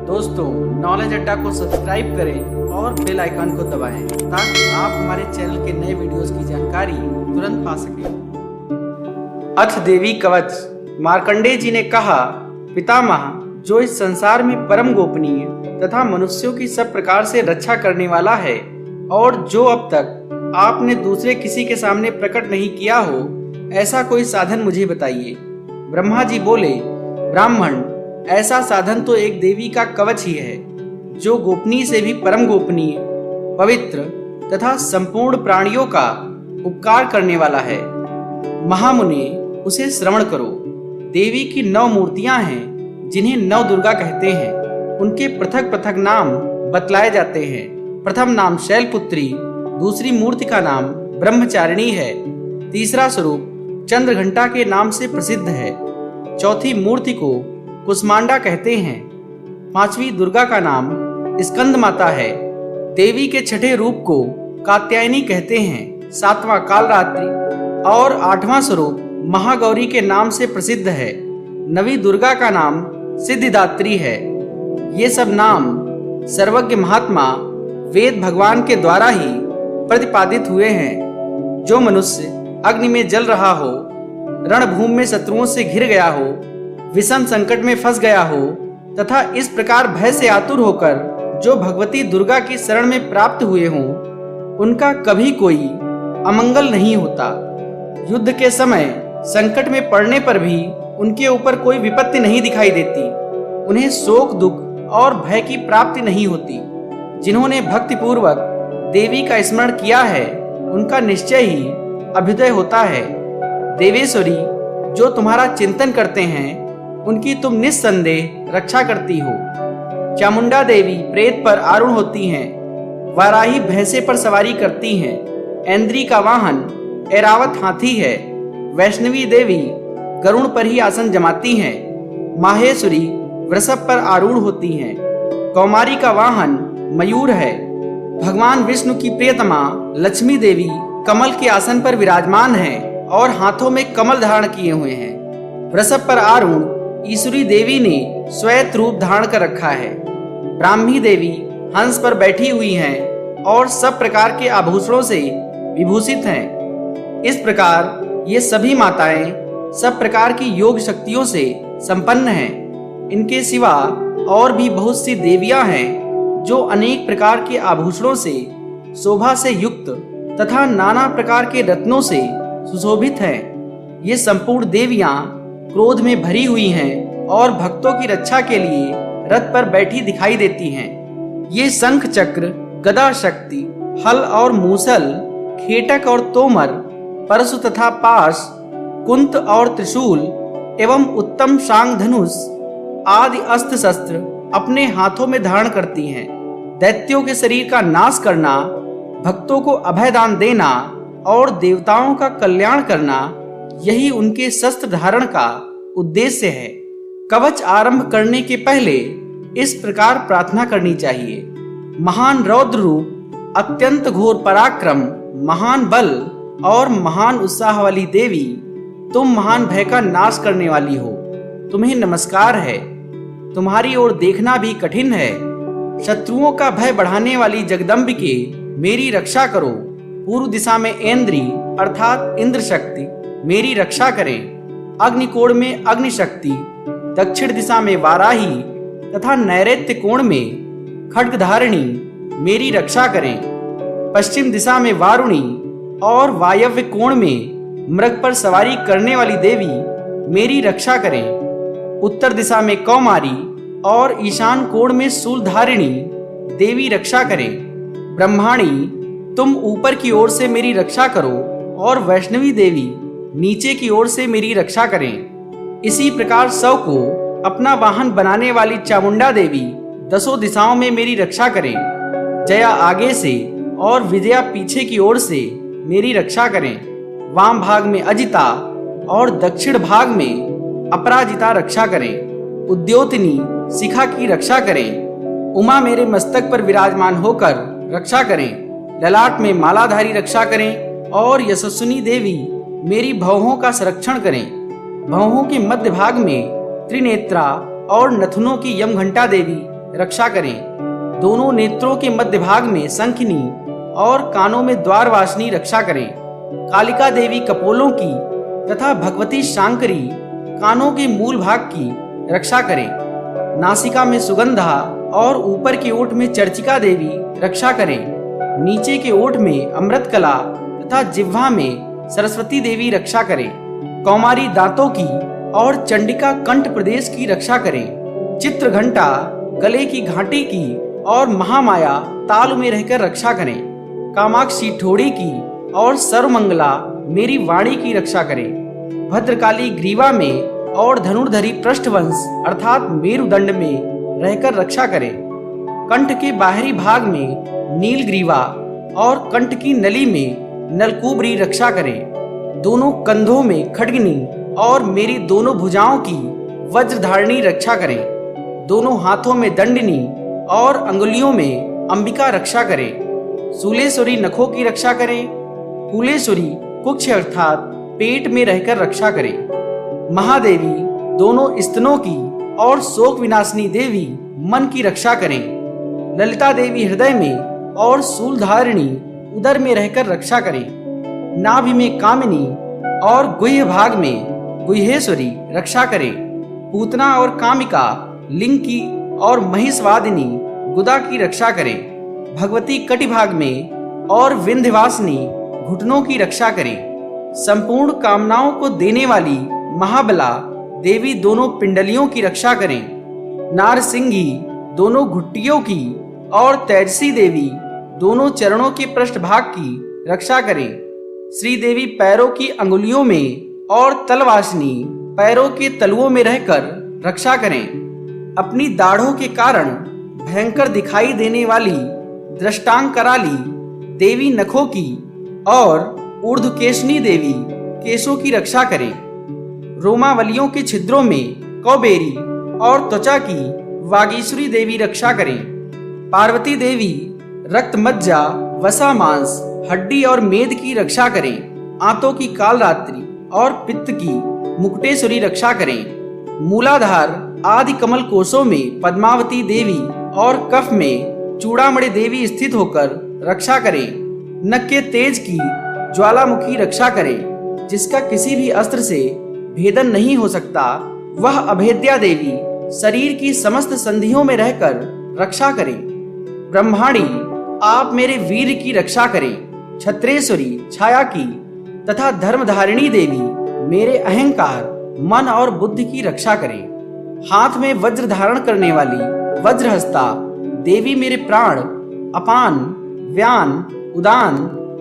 दोस्तों, नॉलेज अड्डा को सब्सक्राइब करें और बेल आइकन को दबाएं ताकि आप हमारे चैनल के नए वीडियोस की जानकारी तुरंत पा सकें। अथ देवी कवच। मार्कंडेय जी ने कहा, पितामह, जो इस संसार में परम गोपनीय तथा मनुष्यों की सब प्रकार से रक्षा करने वाला है और जो अब तक आपने दूसरे किसी के सामने प्रकट नहीं किया हो, ऐसा कोई साधन मुझे बताइए। ब्रह्मा जी बोले, ब्राह्मण, ऐसा साधन तो एक देवी का कवच ही है, जो गोपनीय से भी परम गोपनीय, पवित्र तथा संपूर्ण प्राणियों का उपकार करने वाला है। महामुनि, उसे श्रवण करो। देवी की 9 मूर्तियां हैं, जिन्हें 9 दुर्गा कहते हैं। उनके पृथक पृथक नाम बतलाए जाते हैं। प्रथम नाम शैलपुत्री, दूसरी मूर्ति का नाम ब्रह्मचारिणी है, तीसरा स्वरूप चंद्रघंटा के नाम से प्रसिद्ध है, चौथी मूर्ति को कुष्मांडा कहते हैं, 5वीं दुर्गा का नाम स्कंद माता है, देवी के 6ठे रूप को कात्यायनी कहते हैं, 7वां कालरात्रि और 8वां स्वरूप महागौरी के नाम से प्रसिद्ध है, 9वीं दुर्गा का नाम सिद्धिदात्री है। ये सब नाम सर्वज्ञ महात्मा वेद भगवान के द्वारा ही प्रतिपादित हुए हैं। जो मनुष्य अग्नि में जल रहा हो, रणभूमि में शत्रुओं से घिर गया हो, विषम संकट में फंस गया हो तथा इस प्रकार भय से आतुर होकर जो भगवती दुर्गा की शरण में प्राप्त हुए हों, उनका कभी कोई अमंगल नहीं होता। युद्ध के समय संकट में पड़ने पर भी उनके ऊपर कोई विपत्ति नहीं दिखाई देती। उन्हें शोक, दुख और भय की प्राप्ति नहीं होती। जिन्होंने भक्ति पूर्वक देवी का स्मरण किया है, उनका निश्चय ही अभ्युदय होता है। देवेश्वरी, जो तुम्हारा चिंतन करते हैं, उनकी तुम निस्संदेह रक्षा करती हो। चामुंडा देवी प्रेत पर आरूढ़ होती हैं, वाराही भैंसे पर सवारी करती हैं, ऐन्द्री का वाहन ऐरावत हाथी है, वैष्णवी देवी गरुड़ पर ही आसन जमाती हैं, माहेश्वरी वृषभ पर आरूढ़ होती हैं, कौमारी का वाहन मयूर है, भगवान विष्णु की प्रियतमा लक्ष्मी देवी कमल के आसन पर विराजमान है और हाथों में कमल धारण किए हुए हैं। वृषभ पर आरूढ़ ईश्वरी देवी ने श्वेत रूप धारण कर रखा है। ब्राह्मी देवी हंस पर बैठी हुई हैं और सब प्रकार के आभूषणों से विभूषित हैं। इस प्रकार ये सभी माताएं सब प्रकार की योग शक्तियों से संपन्न हैं। इनके सिवा और भी बहुत सी देवियां हैं, जो अनेक प्रकार के आभूषणों से शोभा से युक्त तथा नाना प्रकार के रत्नों से सुशोभित हैं। ये संपूर्ण देवियां क्रोध में भरी हुई हैं और भक्तों की रक्षा के लिए रथ पर बैठी दिखाई देती हैं। ये शंख, चक्र, गदा शक्ति, हल और मूसल, खेटक और तोमर, परशु तथा पाश, कुंत और त्रिशूल एवं उत्तम शांग धनुष आदि अस्त्र शस्त्र अपने हाथों में धारण करती हैं। दैत्यों के शरीर का नाश करना, भक्तों को अभय दान देना और देवताओं का कल्याण करना, यही उनके शस्त्र धारण का उद्देश्य है। कवच आरंभ करने के पहले इस प्रकार प्रार्थना करनी चाहिए। महान रौद्र रूप, अत्यंत घोर पराक्रम, महान बल और महान उत्साह वाली देवी, तुम महान भय का नाश करने वाली हो। तुम्हें नमस्कार है। तुम्हारी ओर देखना भी कठिन है। शत्रुओं का भय बढ़ाने वाली जगदम्बिके, मेरी रक्षा करो। पूर्व दिशा में ऐन्द्री अर्थात इंद्र शक्ति मेरी रक्षा करें। अग्निकोण में अग्नि शक्ति, दक्षिण दिशा में वाराही तथा नैऋत्य कोण में खड्गधारिणी मेरी रक्षा करें। पश्चिम दिशा में वारुणी और वायव्य कोण में मृग पर सवारी करने वाली देवी मेरी रक्षा करें। उत्तर दिशा में कौमारी और ईशान कोण में शूलधारिणी देवी रक्षा करें। ब्रह्माणी, तुम ऊपर की ओर से मेरी रक्षा करो और वैष्णवी देवी नीचे की ओर से मेरी रक्षा करें। इसी प्रकार शव को अपना वाहन बनाने वाली चामुंडा देवी 10 दिशाओं में मेरी रक्षा करें। जया आगे से और विजया पीछे की ओर से मेरी रक्षा करें। वाम भाग में अजिता और दक्षिण भाग में अपराजिता रक्षा करें। उद्योतनी शिखा की रक्षा करें। उमा मेरे मस्तक पर विराजमान होकर रक्षा करें। ललाट में मालाधारी रक्षा करें और यशस्विनी देवी मेरी भौहों का संरक्षण करें। भौहों के मध्य भाग में त्रिनेत्रा और नथुनों की यमघंटा देवी रक्षा करें। दोनों नेत्रों के मध्य भाग में शंखिनी और कानों में द्वारवासिनी रक्षा करें। कालिका देवी कपोलों की तथा भगवती शांकरी कानों के मूल भाग की रक्षा करें। नासिका में सुगंधा और ऊपर के ओठ में चर्चिका देवी रक्षा करें। नीचे के ओठ में अमृतकला तथा जिह्वा में सरस्वती देवी रक्षा करें। कौमारी दांतों की और चंडिका कंठ प्रदेश की रक्षा करें। चित्र घंटा गले की घाटी की और महामाया तालु में रहकर रक्षा करें। कामाक्षी ठोड़ी की और सर्वमंगला मेरी वाणी की रक्षा करें। भद्रकाली ग्रीवा में और धनुर्धरी पृष्ठवंश अर्थात मेरुदंड में रहकर रक्षा करें। कंठ के बाहरी भाग में नीलग्रीवा और कंठ की नली में नलकूबरी रक्षा करें। दोनों कंधों में खड्गनी और मेरी दोनों भुजाओं की वज्रधारणी रक्षा करें। दोनों हाथों में दंडिनी और अंगुलियों में अंबिका रक्षा करें। शूलेश्वरी नखों की रक्षा करें। कुलेश्वरी कुक्ष अर्थात पेट में रहकर रक्षा करें। महादेवी दोनों स्तनों की और शोक विनाशिनी देवी मन की रक्षा करें। ललिता देवी हृदय में और शूलधारिणी उदर में रहकर रक्षा करें। नाभि में कामिनी और गुह्य भाग में गुह्येश्वरी रक्षा करें। पूतना और कामिका लिंग की और महिषवादिनी गुदा की रक्षा करें। भगवती कटिभाग में और विंध्यवासिनी घुटनों की रक्षा करें। संपूर्ण कामनाओं को देने वाली महाबला देवी दोनों पिंडलियों की रक्षा करें। नारसिंगी दोनों घुट्टियों की और तेजसी देवी दोनों चरणों के पृष्ठभाग की रक्षा करें। श्री देवी पैरों की अंगुलियों में और तलवासिनी पैरों के तलुओं में रहकर रक्षा करें। अपनी दाढ़ों के कारण भयंकर दिखाई देने वाली दृष्टांग कराली देवी नखों की और ऊर्ध्वकेशनी देवी केशों की रक्षा करें। रोमावलियों के छिद्रों में कौबेरी और त्वचा की वागीश्वरी देवी रक्षा करें। पार्वती देवी रक्त मज्जा वसा मांस हड्डी और मेद की रक्षा करें। आंतों की कालरात्रि और पित्त की मुकुटेश्वरी रक्षा करें। मूलाधार आदि कमल कोशों में पद्मावती देवी और कफ में चूड़ामणि देवी स्थित होकर रक्षा करें। नख के तेज की ज्वालामुखी रक्षा करें। जिसका किसी भी अस्त्र से भेदन नहीं हो सकता, वह अभेद्या देवी शरीर की समस्त संधियों में रहकर रक्षा करें। ब्रह्माणी आप मेरे वीर की रक्षा करें। छत्रेश्वरी छाया की तथा धर्मधारिणी देवी मेरे अहंकार मन और बुद्धि की रक्षा करें। हाथ में वज्र धारण करने वाली वज्रहस्ता देवी मेरे प्राण अपान व्यान उदान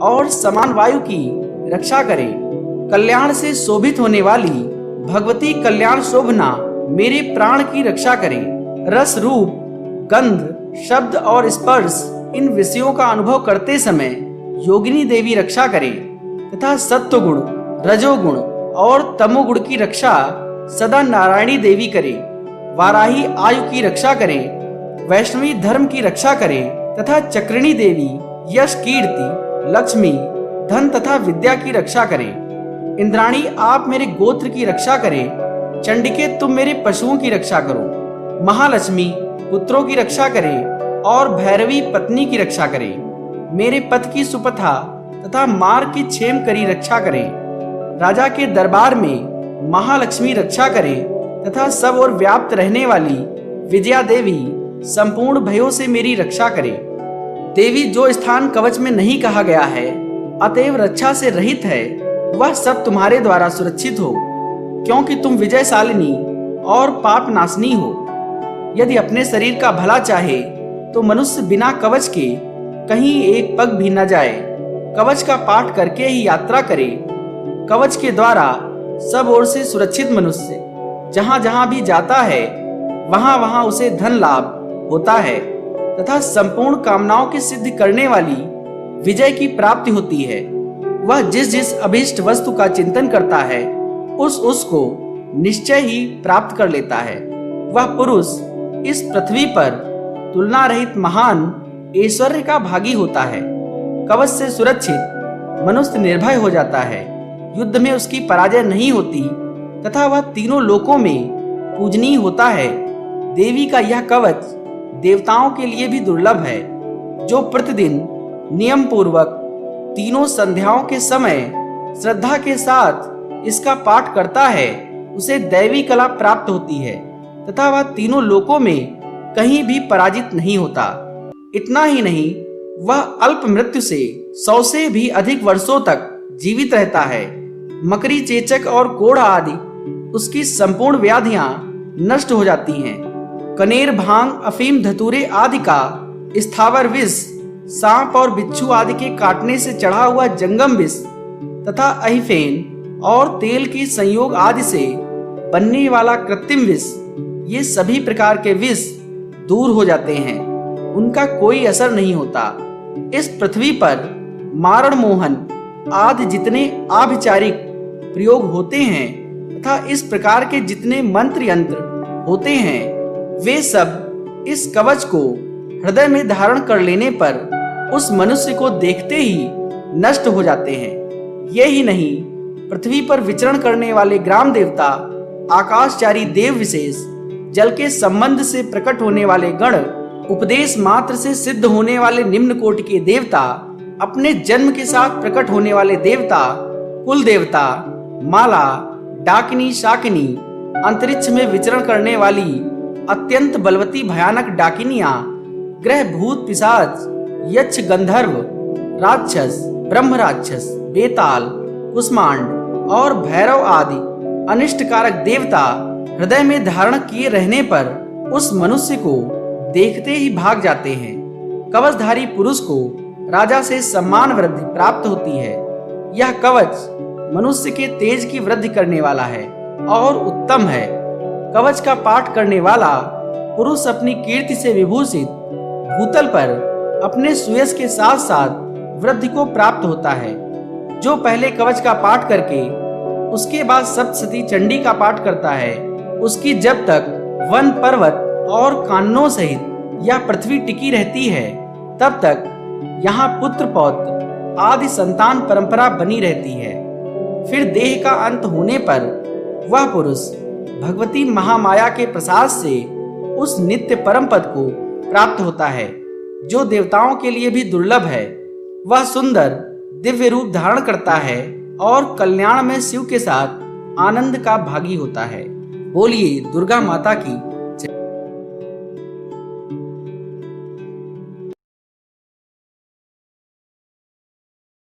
और समान वायु की रक्षा करें। कल्याण से शोभित होने वाली भगवती कल्याण शोभना मेरे प्राण की रक्षा करें। रस रूप गंध शब्द और स्पर्श इन विषयों का अनुभव करते समय योगिनी देवी रक्षा करें तथा सत्वगुण रजोगुण और तमोगुण की रक्षा सदा नारायणी देवी करें। वाराही आयु की रक्षा करें। वैष्णवी धर्म की रक्षा करें तथा चक्रिणी देवी यश कीर्ति लक्ष्मी धन तथा विद्या की रक्षा करें। इंद्राणी आप मेरे गोत्र की रक्षा करें। चंडिके तुम मेरे पशुओं की रक्षा करो। महालक्ष्मी पुत्रों की रक्षा करें और भैरवी पत्नी की रक्षा करें। मेरे पथ की सुपथा तथा मार्ग की क्षेम करी रक्षा करें। राजा के दरबार में महालक्ष्मी रक्षा करें तथा सब और व्याप्त रहने वाली विजया देवी संपूर्ण भयों से मेरी रक्षा करें। देवी जो स्थान कवच में नहीं कहा गया है अतएव रक्षा से रहित है, वह सब तुम्हारे द्वारा सुरक्षित हो, क्योंकि तुम विजयशालिनी और पाप नाशनी हो। यदि अपने शरीर का भला चाहे तो मनुष्य बिना कवच के कहीं एक पग भी न जाए। कवच का पाठ करके ही यात्रा करे। कवच के द्वारा सब ओर से सुरक्षित मनुष्य जहां जहां भी जाता है वहां वहां उसे धन लाभ होता है तथा संपूर्ण कामनाओं की सिद्धि करने वाली विजय की प्राप्ति होती है। वह जिस जिस अभीष्ट वस्तु का चिंतन करता है उसको निश्चय ही प्राप्त कर लेता है। वह पुरुष इस पृथ्वी पर तुलना रहित महान ऐश्वर्य का भागी होता है। कवच से सुरक्षित मनुष्य निर्भय हो जाता है। युद्ध में उसकी पराजय नहीं होती तथा वह तीनों लोकों में पूजनीय होता है। देवी का यह कवच देवताओं के लिए भी दुर्लभ है। जो प्रतिदिन नियम पूर्वक तीनों संध्याओं के समय श्रद्धा के साथ इसका पाठ करता है, उसे दैवी कला प्राप्त होती है तथा वह तीनों लोकों में कहीं भी पराजित नहीं होता। इतना ही नहीं, वह अल्प मृत्यु से 100 से भी अधिक वर्षों तक जीवित रहता है। मकरी, चेचक और कोढ़ आदि उसकी संपूर्ण व्याधियां नष्ट हो जाती हैं। कनेर, भांग, अफीम, धतूरे आदि का स्थावर विष, सांप और बिच्छू आदि के काटने से चढ़ा हुआ जंगम विष तथा अहिफेन और तेल के संयोग आदि से बनने वाला कृत्रिम विष, ये सभी प्रकार के विष दूर हो जाते हैं, उनका कोई असर नहीं होता। इस पृथ्वी पर मारण, मोहन आदि जितने आभिचारिक प्रयोग होते हैं तथा इस प्रकार के जितने मंत्र यंत्र होते हैं, वे सब इस कवच को हृदय में धारण कर लेने पर उस मनुष्य को देखते ही नष्ट हो जाते हैं। यही नहीं, पृथ्वी पर विचरण करने वाले ग्राम देवता, आकाशचारी देव विशेष, जल के संबंध से प्रकट होने वाले गण, उपदेश मात्र से सिद्ध होने वाले निम्न कोटि के देवता, अपने जन्म के साथ प्रकट होने वाले देवता, कुल देवता, माला, डाकिनी, शाकिनी, अंतरिक्ष में विचरण करने वाली अत्यंत बलवती भयानक डाकिनियां, ग्रह, भूत, पिशाच, यक्ष, गंधर्व, राक्षस, ब्रह्म राक्षस, बेताल, कुष्मांड और भैरव आदि अनिष्टकारक देवता हृदय में धारण किए रहने पर उस मनुष्य को देखते ही भाग जाते हैं। कवचधारी पुरुष को राजा से सम्मान वृद्धि प्राप्त होती है। यह कवच मनुष्य के तेज की वृद्धि करने वाला है और उत्तम है। कवच का पाठ करने वाला पुरुष अपनी कीर्ति से विभूषित भूतल पर अपने सुयश के साथ साथ वृद्धि को प्राप्त होता है। जो पहले कवच का पाठ करके उसके बाद सप्तशती चंडी का पाठ करता है, उसकी जब तक वन, पर्वत और काननों सहित यह पृथ्वी टिकी रहती है, तब तक यहाँ पुत्र, पौत्र आदि संतान परंपरा बनी रहती है। फिर देह का अंत होने पर वह पुरुष भगवती महामाया के प्रसाद से उस नित्य परम पद को प्राप्त होता है, जो देवताओं के लिए भी दुर्लभ है। वह सुंदर दिव्य रूप धारण करता है और कल्याण में शिव के साथ आनंद का भागी होता है। बोलिए दुर्गा माता की